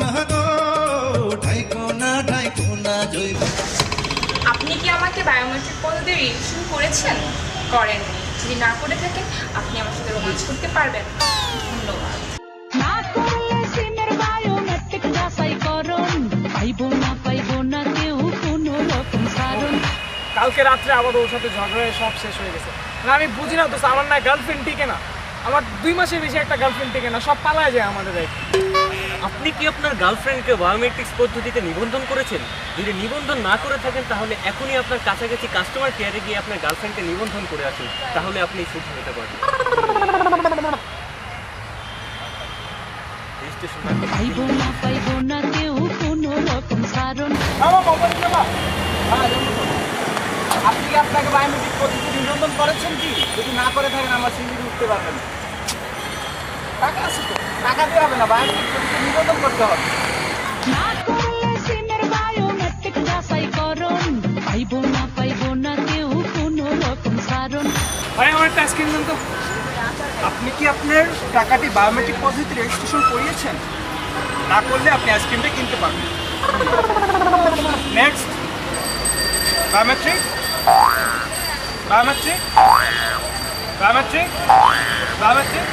না গো ঢাইকো না জৈব। আপনি কি আমাকে বায়োমেট্রিক পদ্ধতি রেজিস্ট্রেশন করেছেন? করেননি। যদি না করে থাকেন আপনি আমার সাথে রোমান্স করতে পারবেন। ধন্যবাদ। না করলে সিমের বায়োমেট্রিক যাচাইকরণ, পাইবো না কেউ কোনো রকম কারণ। কালকে রাত্রে আবার ওর সাথে ঝগড়া হয়ে সব শেষ হয়ে গেছে। না আমি বুঝি না তো, আমার না গার্লফ্রেন্ড টিকে না, আমার 2 মাসের বেশি একটা গার্লফ্রেন্ড টিকে না, সব পালায় যায় আমাদের লাইফে। আপনি কি আপনার গার্লফ্রেন্ডকে বায়োমেট্রিক্স পদ্ধতিতে নিবন্ধন করেছেন? যদি নিবন্ধন না করে থাকেন তাহলে এখনই আপনার কাছাকাছি কাস্টমার কেয়ারে গিয়ে আপনার গার্লফ্রেন্ডকে নিবন্ধন করে আসুন, তাহলে আপনি সুখী হতে পারবেন। রেজিস্ট্রেশন পাইবো না কেউ কোনো রকম কারণ। আপনি কি আপনাকে বায়োমেট্রিক পদ্ধতি নিবন্ধন করেছেন কি? যদি না করে থাকেন আমার সিভিতে উঠতে পারবেন। টাকা আছে তো, টাকা দিয়ে হবে না, বায়োমেট্রিক পদ্ধতি নিবন্ধন করতে হবে। না করলে সিমের বায়োমেট্রিক যাচাইকরণ, পাইবো না কেউ কোনো রকম কারণ। ভাই আমার একটা আইসক্রিম দেন তো। আপনি কি আপনার টাকাটি বায়োমেট্রিক পদ্ধতিতে রেজিস্ট্রেশন করিয়েছেন? না করলে আপনি আইসক্রিমটা কিনতে পারবেন। Next, biometric biometric biometric biometric.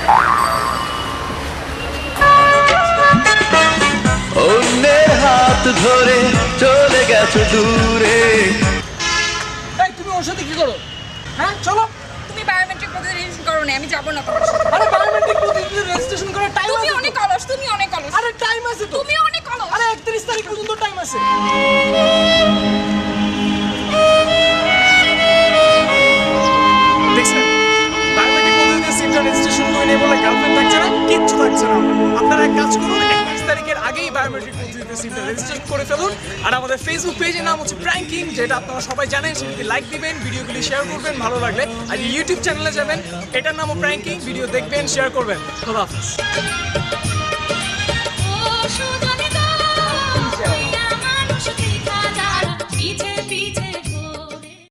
অন্যের হাত ধরে চলে গেছো দূরে। এই তুমি ওর সাথে কি করো? হ্যাঁ চলো। তুমি বায়োমেট্রিক পদ্ধতি রেজিস্ট্রেশন করো না, আমি যাবো না তোমার সাথে। আরে বায়োমেট্রিক পদ্ধতিতে রেজিস্ট্রেশন করার টাইম তুমি আছে। অনেক অলস, তুমি অনেক অলস। আরে টাইম আছে তো। তুমি অনেক অলস। আরে 31 তারিখ পর্যন্ত টাইম আছে। দেখছেন বায়োমেট্রিক পদ্ধতিতে সিমটা রেজিস্ট্রেশন করে নিয়ে বলে গার্লফ্রেন্ড থাকছে না, কিচ্ছু থাকছে না। আপনারা এক কাজ করুন, 31 তারিখের আগেই বায়োমেট্রিক পদ্ধতিতে সিমটা রেজিস্ট্রেশন করে ফেলুন। আর আমাদের ফেসবুক পেজের নাম হচ্ছে প্র্যাঙ্কিং, যেটা আপনারা সবাই জানেন। সেটাতে লাইক দিবেন, ভিডিওগুলি শেয়ার করবেন ভালো লাগলে। আর ইউটিউব চ্যানেলে যাবেন, এটার নামও প্র্যাঙ্কিং, ভিডিও দেখবেন, শেয়ার করবেন। খোদা হাফেজ।